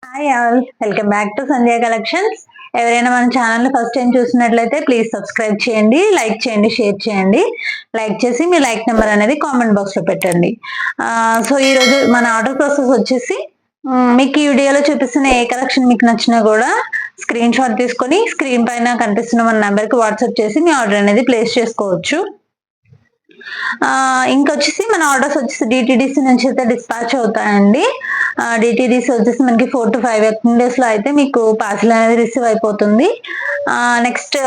Hi all, welcome back to Sandhya collections. ఎవరైనా మన channel first time చూసినట్లయితే please subscribe చేయండి, లైక్ చేయండి, షేర్ చేయండి. లైక్ చేసి మీ లైక్ నెంబర్ అనేది కామెంట్ బాక్స్ లో పెట్టండి. సో ఈ రోజు మన ఆర్డర్ ప్రాసెస్ వచ్చేసి మీకు ఈ వీడియోలో చూపిస్తున్న ఏ కలెక్షన్ మీకు నచ్చినా కూడా స్క్రీన్ షాట్ తీసుకొని స్క్రీన్ పైన కనిపిస్తున్న మన నెంబర్ కి వాట్సాప్ చేసి మీ ఆర్డర్ అనేది ప్లేస్ చేసుకోవచ్చు. ఇంకొచ్చేసి మన ఆర్డర్స్ వచ్చేసి డిటిడిసి నుంచి అయితే డిస్పాచ్ అవుతాయండి. డిటిడిసి వచ్చేసి మనకి 4 to 5 వర్కింగ్ డేస్ లో అయితే మీకు పార్సల్ అనేది రిసీవ్ అయిపోతుంది. నెక్స్ట్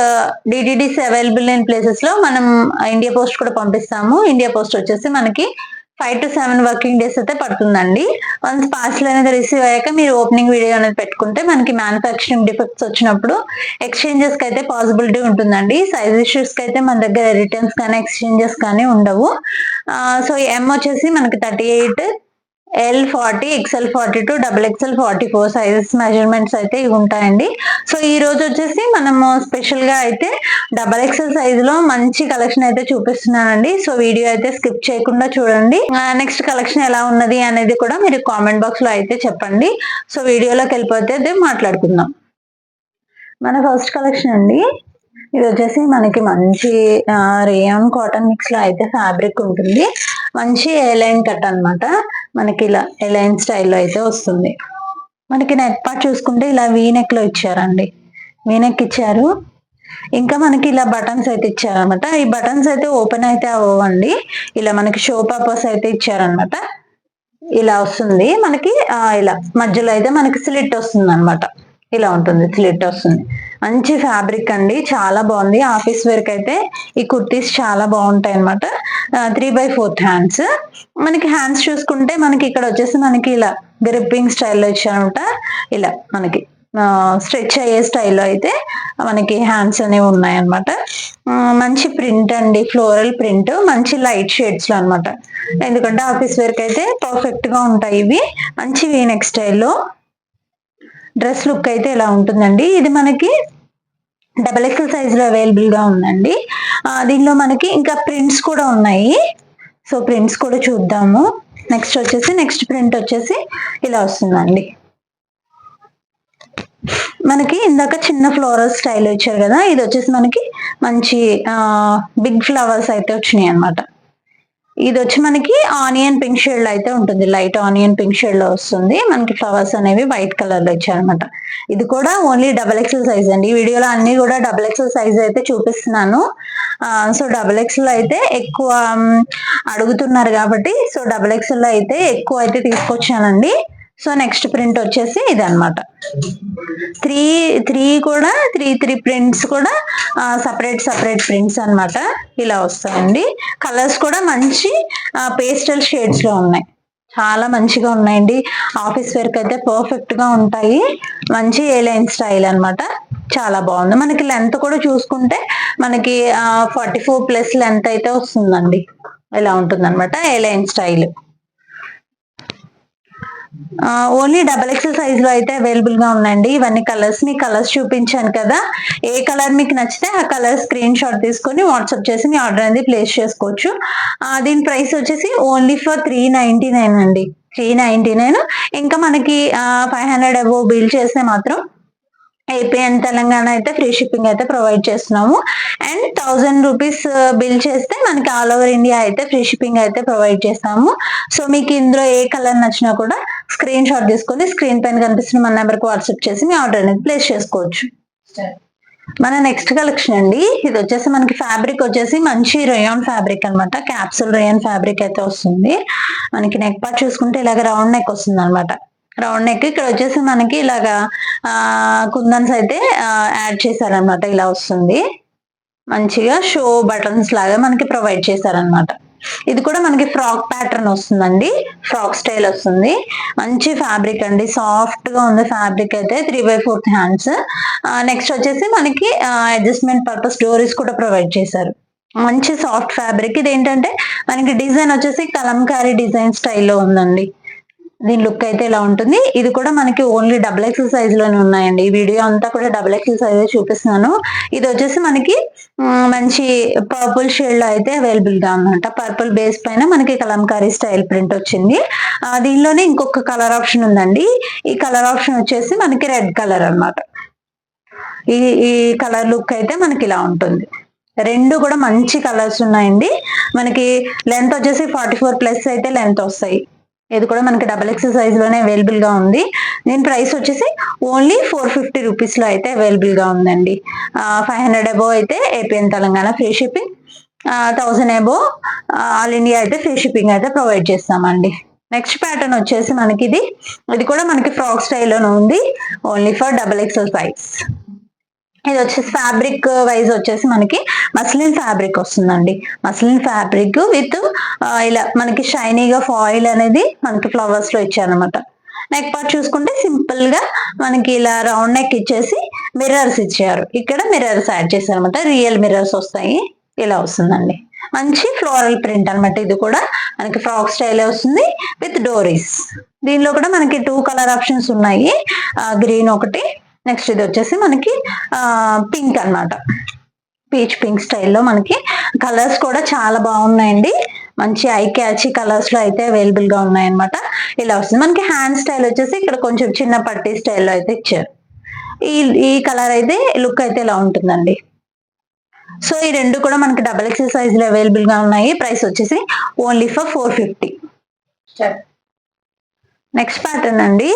డిటిడిసి అవైలబుల్ అయిన ప్లేసెస్ లో మనం ఇండియా పోస్ట్ కూడా పంపిస్తాము. ఇండియా పోస్ట్ వచ్చేసి మనకి 5 to 7 వర్కింగ్ డేస్ అయితే పడుతుందండి. వన్స్ పార్సల్ అనేది రిసీవ్ అయ్యాక మీరు ఓపెనింగ్ వీడియో అనేది పెట్టుకుంటే మనకి మ్యానుఫ్యాక్చరింగ్ డిఫెక్ట్స్ వచ్చినప్పుడు ఎక్స్చేంజెస్ కి అయితే పాసిబిలిటీ ఉంటుందండి. సైజ్ ఇష్యూస్ కి అయితే మన దగ్గర రిటర్న్స్ కానీ ఎక్స్చేంజెస్ కానీ ఉండవు. సో ఎం వచ్చేసి మనకి 38, L 40, XL 42, XXL 44 sizes measurements అయితే ఇవి ఉంటాయండి. సో ఈ రోజు వచ్చేసి మనము స్పెషల్ గా అయితే XXL సైజ్ లో మంచి కలెక్షన్ అయితే చూపిస్తున్నానండి. సో వీడియో అయితే స్కిప్ చేయకుండా చూడండి. నెక్స్ట్ కలెక్షన్ ఎలా ఉన్నది అనేది కూడా మీరు కామెంట్ బాక్స్ లో అయితే చెప్పండి. సో వీడియోలోకి వెళ్ళిపోతే మాట్లాడుకుందాం. మన ఫస్ట్ కలెక్షన్ అండి, ఇది వచ్చేసి మనకి మంచి రేయాన్ కాటన్ మిక్స్ లో అయితే ఫ్యాబ్రిక్ ఉంటుంది. మంచి ఎలైన్ కట్ అన్నమాట. మనకి ఇలా ఎలైన్ స్టైల్లో అయితే వస్తుంది. మనకి నెక్ పార్ట్ చూసుకుంటే ఇలా వీ నెక్ లో ఇచ్చారండి, వీ నెక్ ఇచ్చారు. ఇంకా మనకి ఇలా బటన్స్ అయితే ఇచ్చారనమాట. ఈ బటన్స్ అయితే ఓపెన్ అయితే అవ్వండి, ఇలా మనకి షో పర్పస్ అయితే ఇచ్చారనమాట. ఇలా వస్తుంది మనకి, ఇలా మధ్యలో అయితే మనకి స్లిట్ వస్తుంది అనమాట. ఇలా ఉంటుంది, స్లిట్ వస్తుంది. మంచి ఫ్యాబ్రిక్ అండి, చాలా బాగుంది. ఆఫీస్ వేర్ కి అయితే ఈ కుర్తీస్ చాలా బాగుంటాయి అనమాట. 3/4 హ్యాండ్స్. మనకి హ్యాండ్స్ చూసుకుంటే మనకి ఇక్కడ వచ్చేసి మనకి ఇలా గ్రిప్పింగ్ స్టైల్లో ఇచ్చారనమాట. ఇలా మనకి స్ట్రెచ్ అయ్యే స్టైల్లో అయితే మనకి హ్యాండ్స్ అనేవి ఉన్నాయన్నమాట. మంచి ప్రింట్ అండి, ఫ్లోరల్ ప్రింట్, మంచి లైట్ షేడ్స్ లో అనమాట. ఎందుకంటే ఆఫీస్ వేర్ కి అయితే పర్ఫెక్ట్ గా ఉంటాయి ఇవి. మంచి వీనెక్ స్టైల్లో డ్రెస్ లుక్ అయితే ఇలా ఉంటుందండి. ఇది మనకి XXL సైజ్ లో అవైలబుల్ గా ఉందండి. దీనిలో మనకి ఇంకా ప్రింట్స్ కూడా ఉన్నాయి. సో ప్రింట్స్ కూడా చూద్దాము. నెక్స్ట్ ప్రింట్ వచ్చేసి ఇలా వస్తుందండి. మనకి ఇందాక చిన్న ఫ్లోరల్ స్టైల్ ఇచ్చారు కదా, ఇది వచ్చేసి మనకి మంచి బిగ్ ఫ్లవర్స్ అయితే వచ్చినాయి అనమాట. ఇది వచ్చి మనకి ఆనియన్ పింక్ షేడ్ లో అయితే ఉంటుంది, లైట్ ఆనియన్ పింక్ షేడ్ లో వస్తుంది. మనకి ఫ్లవర్స్ అనేవి వైట్ కలర్ లో ఇచ్చారనమాట. ఇది కూడా ఓన్లీ XXL సైజ్ అండి. ఈ వీడియోలో అన్ని కూడా XXL సైజ్ అయితే చూపిస్తున్నాను. సో XXL అయితే ఎక్కువ అడుగుతున్నారు కాబట్టి సో XXL అయితే ఎక్కువ అయితే తీసుకొచ్చానండి. సో నెక్స్ట్ ప్రింట్ వచ్చేసి ఇది అనమాట. త్రీ ప్రింట్స్ కూడా సపరేట్ ప్రింట్స్ అన్నమాట. ఇలా వస్తాయండి. కలర్స్ కూడా మంచి పేస్టల్ షేడ్స్ లో ఉన్నాయి, చాలా మంచిగా ఉన్నాయండి. ఆఫీస్ వేర్ కి అయితే పర్ఫెక్ట్ గా ఉంటాయి. మంచి ఏలైన్ స్టైల్ అన్నమాట, చాలా బాగుంది. మనకి లెంత్ కూడా చూసుకుంటే మనకి 44+ లెంత్ అయితే వస్తుందండి. ఇలా ఉంటుంది అనమాట A-line style. Only XXL size లో అయితే అవైలబుల్ గా ఉన్నాయండి. ఇవన్నీ కలర్స్, మీ కలర్స్ చూపించాను కదా. ఏ కలర్ మీకు నచ్చితే ఆ కలర్ స్క్రీన్ షాట్ తీసుకొని వాట్సాప్ చేసి మీ ఆర్డర్ అనేది ప్లేస్ చేసుకోవచ్చు. దీని ప్రైస్ వచ్చేసి ఓన్లీ ఫర్ 399 అండి, 399. ఇంకా మనకి 500 అబోవ్ బిల్ చేస్తే మాత్రం ఏపీ అండ్ తెలంగాణ అయితే ఫ్రీ షిప్పింగ్ అయితే ప్రొవైడ్ చేస్తున్నాము. అండ్ 1000 రూపీస్ బిల్ చేస్తే మనకి ఆల్ ఓవర్ ఇండియా అయితే ఫ్రీ షిప్పింగ్ అయితే ప్రొవైడ్ చేస్తాము. సో మీకు ఇందులో ఏ కలర్ నచ్చినా కూడా స్క్రీన్ షాట్ తీసుకొని స్క్రీన్ పైన కనిపిస్తున్న మన నెంబర్కి వాట్సాప్ చేసి మీ ఆర్డర్ అనేది ప్లేస్ చేసుకోవచ్చు. మన నెక్స్ట్ కలెక్షన్ అండి, ఇది వచ్చేసి మనకి ఫ్యాబ్రిక్ వచ్చేసి మంచి రేయాన్ ఫ్యాబ్రిక్ అనమాట. క్యాప్సూల్ రేయాన్ ఫ్యాబ్రిక్ అయితే వస్తుంది. మనకి నెక్ పార్ట్ చూసుకుంటే ఇలాగ రౌండ్ నెక్ వస్తుంది అనమాట. రౌండ్ నెక్ ఇక్కడ వచ్చేసి మనకి ఇలాగా కుందన్స్ అయితే యాడ్ చేశారనమాట. ఇలా వస్తుంది, మంచిగా షో బటన్స్ లాగా మనకి ప్రొవైడ్ చేశారనమాట. ఇది కూడా మనకి ఫ్రాక్ ప్యాటర్న్ వస్తుందండి, ఫ్రాక్ స్టైల్ వస్తుంది. మంచి ఫ్యాబ్రిక్ అండి, సాఫ్ట్ గా ఉంది ఫ్యాబ్రిక్ అయితే. 3/4 హ్యాండ్స్. నెక్స్ట్ వచ్చేసి మనకి అడ్జస్ట్మెంట్ పర్పస్ డోరీస్ కూడా ప్రొవైడ్ చేశారు. మంచి సాఫ్ట్ ఫ్యాబ్రిక్. ఇది ఏంటంటే మనకి డిజైన్ వచ్చేసి కలంకారీ డిజైన్ స్టైల్లో ఉందండి. దీని లుక్ అయితే ఇలా ఉంటుంది. ఇది కూడా మనకి ఓన్లీ డబుల్ ఎక్సెల్ సైజ్ లోనే ఉన్నాయండి. ఈ వీడియో అంతా కూడా డబుల్ ఎక్సెల్ సైజ్ చూపిస్తున్నాను. ఇది వచ్చేసి మనకి మంచి పర్పుల్ షేడ్ లో అయితే అవైలబుల్ గా ఉందంట. పర్పుల్ బేస్ పైన మనకి కలంకారీ స్టైల్ ప్రింట్ వచ్చింది. దీనిలోనే ఇంకొక కలర్ ఆప్షన్ ఉందండి. ఈ కలర్ ఆప్షన్ వచ్చేసి మనకి రెడ్ కలర్ అన్నమాట. ఈ కలర్ లుక్ అయితే మనకి ఇలా ఉంటుంది. రెండు కూడా మంచి కలర్స్ ఉన్నాయండి. మనకి లెంత్ వచ్చేసి 44+ అయితే లెంత్ వస్తాయి. ఇది కూడా మనకి డబల్ ఎక్స్ సైజ్ లోనే అవైలబుల్ గా ఉంది. దీని ప్రైస్ వచ్చేసి ఓన్లీ 450 రూపీస్ లో అయితే అవైలబుల్ గా ఉందండి. 500 అబోవ్ అయితే AP and Telangana free shipping, 1000 above all India అయితే ఫ్రీ షిప్పింగ్ అయితే ప్రొవైడ్ చేస్తామండి. నెక్స్ట్ ప్యాటర్న్ వచ్చేసి మనకి ఇది కూడా మనకి ఫ్రాక్ స్టైల్లోనే ఉంది. Only for double XL size. ఇది వచ్చేసి ఫ్యాబ్రిక్ వైజ్ వచ్చేసి మనకి మస్లిన్ ఫ్యాబ్రిక్ వస్తుందండి. మస్లిన్ ఫ్యాబ్రిక్ విత్ ఇలా మనకి షైనీగా ఫాయిల్ అనేది మనకి ఫ్లవర్స్ లో ఇచ్చారనమాట. నెక్ పార్ట్ చూసుకుంటే సింపుల్ గా మనకి ఇలా రౌండ్ నెక్ ఇచ్చేసి మిర్రర్స్ ఇచ్చారు. ఇక్కడ మిర్రర్స్ యాడ్ చేశారు అనమాట. రియల్ మిర్రర్స్ వస్తాయి. ఇలా వస్తుందండి. మంచి ఫ్లోరల్ ప్రింట్ అనమాట. ఇది కూడా మనకి ఫ్రాక్ స్టైల్ వస్తుంది విత్ డోరీస్. దీనిలో కూడా మనకి 2 కలర్ ఆప్షన్స్ ఉన్నాయి. గ్రీన్ ఒకటి, నెక్స్ట్ ఇది వచ్చేసి మనకి పింక్ అన్నమాట. పీచ్ పింక్ స్టైల్లో మనకి కలర్స్ కూడా చాలా బాగున్నాయండి. మంచి ఐ క్యాచీ కలర్స్ లో అయితే అవైలబుల్ గా ఉన్నాయన్నమాట. ఇలా వస్తుంది. మనకి హ్యాండ్ స్టైల్ వచ్చేసి ఇక్కడ కొంచెం చిన్న పట్టీ స్టైల్లో అయితే ఇచ్చారు. ఈ కలర్ అయితే లుక్ అయితే ఇలా ఉంటుందండి. సో ఈ రెండు కూడా మనకి డబల్ ఎక్స్ సైజ్ లో అవైలబుల్ గా ఉన్నాయి. ప్రైస్ వచ్చేసి ఓన్లీ ఫర్ 450. నెక్స్ట్ ప్యాటర్న్ అండి.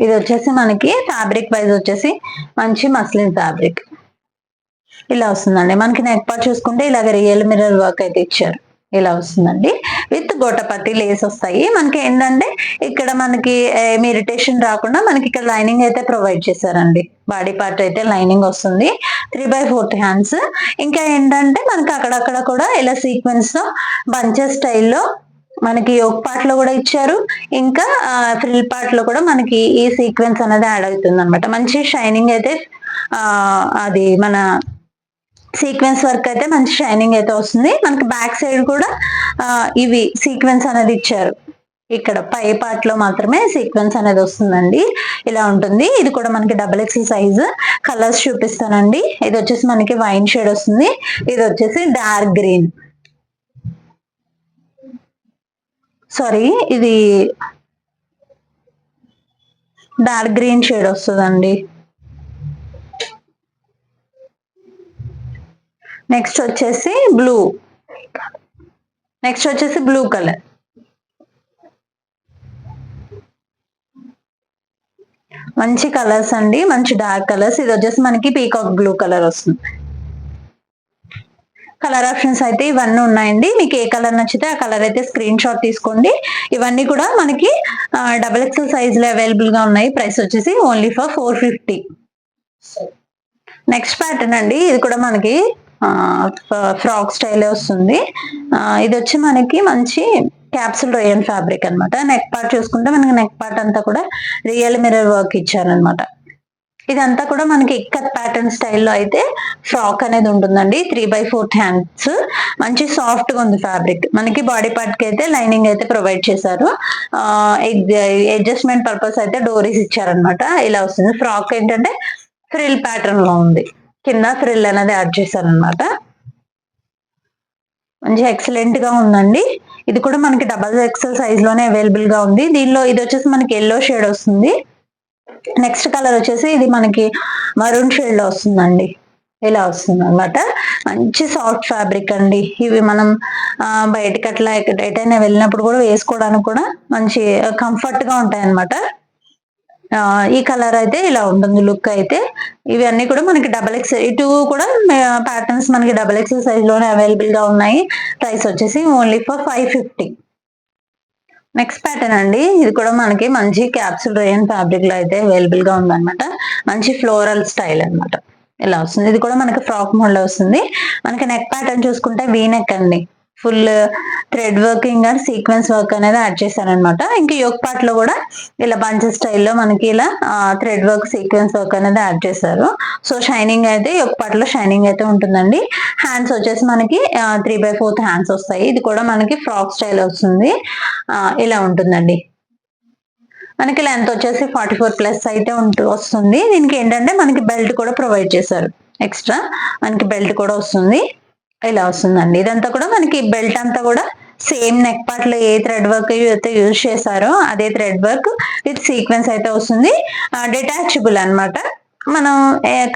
ఇది వచ్చేసి మనకి ఫ్యాబ్రిక్ వైజ్ వచ్చేసి మంచి మస్లిన్ ఫ్యాబ్రిక్ ఇలా వస్తుందండి. మనకి నెక్ పార్ట్ చూసుకుంటే ఇలాగ రియల్ మిర్రర్ వర్క్ అయితే ఇచ్చారు. ఇలా వస్తుందండి. విత్ గోటపత్తి లేస్ వస్తాయి. మనకి ఏంటంటే ఇక్కడ మనకి ఏమి ఇరిటేషన్ రాకుండా మనకి ఇక్కడ లైనింగ్ అయితే ప్రొవైడ్ చేశారండి. బాడీ పార్ట్ అయితే లైనింగ్ వస్తుంది. 3/4 హ్యాండ్స్. ఇంకా ఏంటంటే మనకి అక్కడక్కడ కూడా ఇలా సీక్వెన్స్ లో బంచెస్ స్టైల్లో మనకి యోక్ పార్ట్ లో కూడా ఇచ్చారు. ఇంకా ఫ్రిల్ పార్ట్ లో కూడా మనకి ఈ సీక్వెన్స్ అనేది యాడ్ అవుతుంది అనమాట. మంచి షైనింగ్ అయితే అది మన సీక్వెన్స్ వర్క్ అయితే మంచి షైనింగ్ అయితే వస్తుంది. మనకి బ్యాక్ సైడ్ కూడా ఇవి సీక్వెన్స్ అనేది ఇచ్చారు. ఇక్కడ పై పార్ట్ లో మాత్రమే సీక్వెన్స్ అనేది వస్తుందండి. ఇలా ఉంటుంది. ఇది కూడా మనకి డబల్ ఎక్స్ సైజ్. కలర్స్ చూపిస్తానండి. ఇది వచ్చేసి మనకి వైన్ షేడ్ వస్తుంది. ఇది వచ్చేసి డార్క్ గ్రీన్, సారీ ఇది డార్క్ గ్రీన్ షేడ్ వస్తుందండి. నెక్స్ట్ వచ్చేసి బ్లూ కలర్. మంచి కలర్స్ అండి. మంచి డార్క్ కలర్స్. ఇది వచ్చేసి మనకి పీకాక్ బ్లూ కలర్ వస్తుంది. కలర్ ఆప్షన్స్ అయితే ఇవన్నీ ఉన్నాయండి. మీకు ఏ కలర్ నచ్చితే ఆ కలర్ అయితే స్క్రీన్ షాట్ తీసుకోండి. ఇవన్నీ కూడా మనకి డబల్ ఎక్స్ఎల్ సైజ్ లో అవైలబుల్ గా ఉన్నాయి. ప్రైస్ వచ్చేసి ఓన్లీ ఫర్ 450. నెక్స్ట్ ప్యాటర్న్ అండి. ఇది కూడా మనకి ఫ్రాక్ స్టైల్ వస్తుంది. ఇది వచ్చి మనకి మంచి క్యాప్సుల్ రేయన్ ఫ్యాబ్రిక్ అనమాట. నెక్ పార్ట్ చూసుకుంటే మనకి నెక్ పార్ట్ అంతా కూడా రియల్ మిర్రర్ వర్క్ ఇచ్చారనమాట. ఇదంతా కూడా మనకి ఇక్కత్ ప్యాటర్న్ స్టైల్లో అయితే ఫ్రాక్ అనేది ఉంటుందండి. 3/4 హ్యాండ్స్. మంచి సాఫ్ట్ గా ఉంది ఫ్యాబ్రిక్. మనకి బాడీ పార్ట్ కి అయితే లైనింగ్ అయితే ప్రొవైడ్ చేశారు. అడ్జస్ట్మెంట్ పర్పస్ అయితే డోరీస్ ఇచ్చారనమాట. ఇలా వస్తుంది. ఫ్రాక్ ఏంటంటే ఫ్రిల్ ప్యాటర్న్ లో ఉంది. కింద ఫ్రిల్ అనేది యాడ్ చేశారనమాట. మంచి ఎక్సలెంట్ గా ఉందండి. ఇది కూడా మనకి డబల్ ఎక్స్ఎల్ సైజ్ లోనే అవైలబుల్ గా ఉంది. దీనిలో ఇది వచ్చేసి మనకి ఎల్లో షేడ్ వస్తుంది. నెక్స్ట్ కలర్ వచ్చేసి ఇది మనకి మరూన్ షేడ్ లో వస్తుందండి. ఇలా వస్తుంది అనమాట. మంచి సాఫ్ట్ ఫ్యాబ్రిక్ అండి. ఇవి మనం బయటకి అట్లా ఎటైనా వెళ్ళినప్పుడు కూడా వేసుకోవడానికి కూడా మంచి కంఫర్ట్ గా ఉంటాయి అనమాట. ఈ కలర్ అయితే ఇలా ఉంటుంది లుక్ అయితే. ఇవన్నీ కూడా మనకి డబల్ ఎక్స్, ఇటు కూడా ప్యాటర్న్స్ మనకి డబల్ ఎక్స్ సైజ్ లోనే అవైలబుల్ గా ఉన్నాయి. ప్రైస్ వచ్చేసి ఓన్లీ ఫర్ 550. నెక్స్ట్ ప్యాటర్న్ అండి. ఇది కూడా మనకి మంచి క్యాప్సుల్ రేయన్ ఫ్యాబ్రిక్ లో అయితే అవైలబుల్ గా ఉందన్నమాట. మంచి ఫ్లోరల్ స్టైల్ అనమాట. ఇలా వస్తుంది. ఇది కూడా మనకి ఫ్రాక్ మోడ్ లో వస్తుంది. మనకి నెక్ ప్యాటర్న్ చూసుకుంటే వీ నెక్ అండి. Full thread working and sequence work అనేది యాడ్ చేశారనమాట. ఇంకా యోక్ పార్ట్ లో కూడా ఇలా బంచెస్ స్టైల్లో మనకి ఇలా థ్రెడ్ వర్క్ సీక్వెన్స్ వర్క్ అనేది యాడ్ చేశారు. సో షైనింగ్ అయితే యోక్ పార్ట్ లో షైనింగ్ అయితే ఉంటుందండి. హ్యాండ్స్ వచ్చేసి మనకి 3/4 హ్యాండ్స్ వస్తాయి. ఇది కూడా మనకి ఫ్రాక్ స్టైల్ వస్తుంది. ఇలా ఉంటుందండి. మనకి లెంత్ వచ్చేసి 44+ అయితే వస్తుంది. దీనికి ఏంటంటే మనకి బెల్ట్ కూడా ప్రొవైడ్ చేశారు. ఎక్స్ట్రా మనకి బెల్ట్ కూడా వస్తుంది. ఇలా వస్తుందండి. ఇదంతా కూడా మనకి బెల్ట్ అంతా కూడా సేమ్ నెక్ పార్ట్ లో ఏ థ్రెడ్ వర్క్ అయితే యూజ్ చేశారో అదే థ్రెడ్ వర్క్ విత్ సీక్వెన్స్ అయితే వస్తుంది. డిటాచబుల్ అన్నమాట. మనం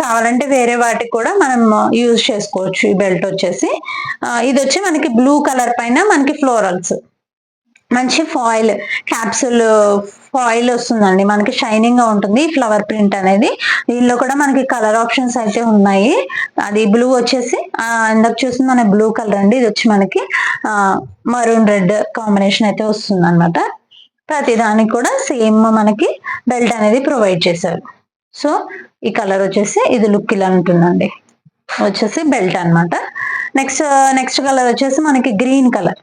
కావాలంటే వేరే వాటికి కూడా మనం యూజ్ చేసుకోవచ్చు. ఈ బెల్ట్ వచ్చేసి ఇది వచ్చి మనకి బ్లూ కలర్ పైన మనకి ఫ్లోరల్స్ మంచి ఫాయిల్ క్యాప్సూల్ ఫాయిల్ వస్తుందండి. మనకి షైనింగ్ గా ఉంటుంది ఫ్లవర్ ప్రింట్ అనేది. దీనిలో కూడా మనకి కలర్ ఆప్షన్స్ అయితే ఉన్నాయి. అది బ్లూ వచ్చేసి ఇందాక చూసింది మన బ్లూ కలర్ అండి. ఇది వచ్చి మనకి మరూన్ రెడ్ కాంబినేషన్ అయితే వస్తుంది అనమాట. ప్రతి దానికి కూడా సేమ్ మనకి బెల్ట్ అనేది ప్రొవైడ్ చేశారు. సో ఈ కలర్ వచ్చేసి ఇది లుక్ ఇలా ఉంటుందండి. వచ్చేసి బెల్ట్ అనమాట. నెక్స్ట్ కలర్ వచ్చేసి మనకి గ్రీన్ కలర్.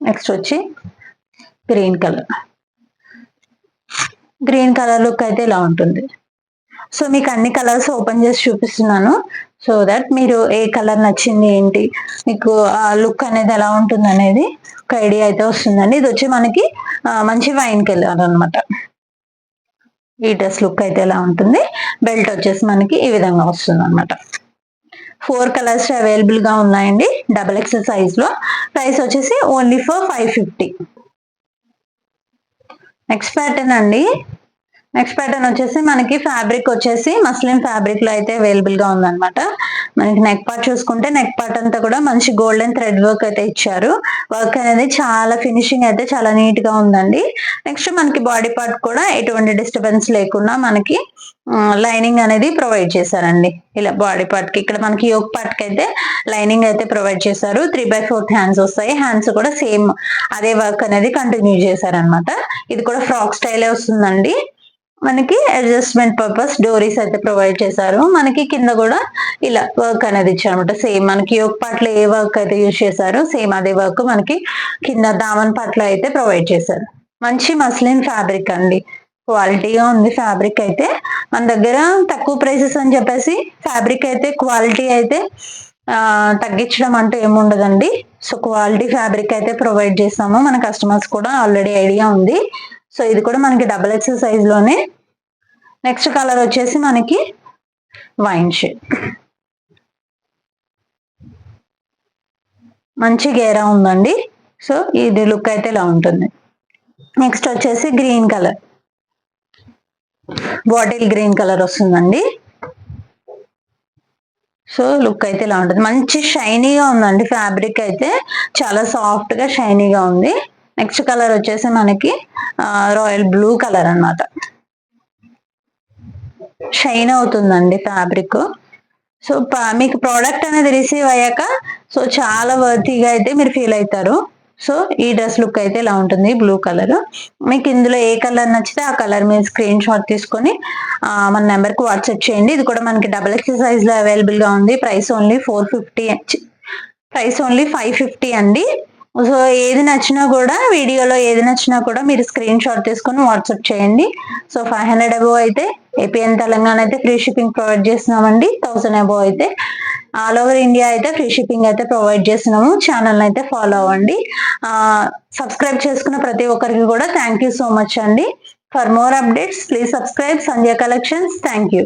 నెక్స్ట్ వచ్చి గ్రీన్ కలర్ లుక్ అయితే ఇలా ఉంటుంది. సో మీకు అన్ని కలర్స్ ఓపెన్ చేసి చూపిస్తున్నాను. సో దట్ మీరు ఏ కలర్ నచ్చింది ఏంటి మీకు ఆ లుక్ అనేది ఎలా ఉంటుంది అనేది ఒక ఐడియా అయితే వస్తుందండి. ఇది వచ్చి మనకి మంచి వైన్ కలర్ అనమాట. ఈ డ్రెస్ లుక్ అయితే ఎలా ఉంటుంది. బెల్ట్ వచ్చేసి మనకి ఈ విధంగా వస్తుంది అనమాట. 4 కలర్స్ అవైలబుల్ గా ఉన్నాయండి XXL సైజ్ లో. ప్రైస్ వచ్చేసి ఓన్లీ ఫర్ 550. నెక్స్ట్ ప్యాటర్న్ అండి. నెక్స్ట్ ప్యాటర్న్ వచ్చేసి మనకి ఫ్యాబ్రిక్ వచ్చేసి మస్లిన్ ఫ్యాబ్రిక్ లో అయితే అవైలబుల్ గా ఉందన్నమాట. మనకి నెక్ పార్ట్ చూసుకుంటే నెక్ పార్ట్ అంతా కూడా మంచి గోల్డెన్ థ్రెడ్ వర్క్ అయితే ఇచ్చారు. వర్క్ అనేది చాలా ఫినిషింగ్ అయితే చాలా నీట్ గా ఉందండి. నెక్స్ట్ మనకి బాడీ పార్ట్ కూడా ఎటువంటి డిస్టర్బెన్స్ లేకుండా మనకి లైనింగ్ అనేది ప్రొవైడ్ చేశారండి. ఇలా బాడీ పార్ట్ కి ఇక్కడ మనకి యోక్ పార్ట్ కి అయితే లైనింగ్ అయితే ప్రొవైడ్ చేశారు. 3/4 హ్యాండ్స్ వస్తాయి. హ్యాండ్స్ కూడా సేమ్ అదే వర్క్ అనేది కంటిన్యూ చేశారనమాట. ఇది కూడా ఫ్రాక్ స్టైలే వస్తుందండి. మనకి అడ్జస్ట్మెంట్ పర్పస్ డోరీస్ అయితే ప్రొవైడ్ చేశారు. మనకి కింద కూడా ఇలా వర్క్ అనేది ఇచ్చారనమాట. సేమ్ మనకి యోక్ పార్ట్ లో ఏ వర్క్ అయితే యూజ్ చేశారో సేమ్ అదే వర్క్ మనకి కింద దామన్ పార్ట్ లో అయితే ప్రొవైడ్ చేశారు. మంచి మస్లిన్ ఫ్యాబ్రిక్ అండి. క్వాలిటీగా ఉంది ఫ్యాబ్రిక్ అయితే. మన దగ్గర తక్కువ ప్రైసెస్ అని చెప్పేసి ఫ్యాబ్రిక్ అయితే క్వాలిటీ అయితే తగ్గించడం అంటూ ఏముండదండి. సో క్వాలిటీ ఫ్యాబ్రిక్ అయితే ప్రొవైడ్ చేస్తాము. మన కస్టమర్స్ కూడా ఆల్రెడీ ఐడియా ఉంది. సో ఇది కూడా మనకి XXL సైజ్ లోనే. నెక్స్ట్ కలర్ వచ్చేసి మనకి వైన్ షేడ్. మంచి గేరా ఉందండి. సో ఇది లుక్ అయితే ఇలా ఉంటుంది. నెక్స్ట్ వచ్చేసి green colour, bottle green colour వస్తుందండి. సో లుక్ అయితే ఇలా ఉంటుంది. మంచి షైనీగా ఉందండి ఫ్యాబ్రిక్ అయితే. చాలా సాఫ్ట్ గా షైనీగా ఉంది. నెక్స్ట్ కలర్ వచ్చేసి మనకి రాయల్ బ్లూ కలర్ అన్నమాట. షైన్ అవుతుందండి ఫ్యాబ్రిక్. సో మీకు ప్రోడక్ట్ అనేది రిసీవ్ అయ్యాక సో చాలా వర్తీగా అయితే మీరు ఫీల్ అవుతారు. సో ఈ డ్రెస్ లుక్ అయితే ఇలా ఉంటుంది. Blue colour. మీకు ఇందులో ఏ కలర్ నచ్చితే ఆ కలర్ మీరు స్క్రీన్ షాట్ తీసుకొని మన నెంబర్ కి వాట్సాప్ చేయండి. ఇది కూడా మనకి XXL సైజ్ లో అవైలబుల్ గా ఉంది. ప్రైస్ ఓన్లీ 550 అండి. సో ఏది నచ్చినా కూడా వీడియోలో ఏది నచ్చినా కూడా మీరు స్క్రీన్ షాట్ తీసుకొని వాట్సాప్ చేయండి. సో 500 అబోవ్ అయితే ఏపీఎన్ తెలంగాణ అయితే ఫ్రీ షిప్పింగ్ ప్రొవైడ్ చేస్తున్నామండి. 1000 అబోవ్ అయితే ఆల్ ఓవర్ ఇండియా అయితే ఫ్రీ షిప్పింగ్ అయితే ప్రొవైడ్ చేస్తున్నాము. ఛానల్ అయితే ఫాలో అవ్వండి. సబ్స్క్రైబ్ చేసుకున్న ప్రతి ఒక్కరికి కూడా థ్యాంక్ యూ సో మచ్ అండి. For more updates please subscribe Sandhya collections. Thank you.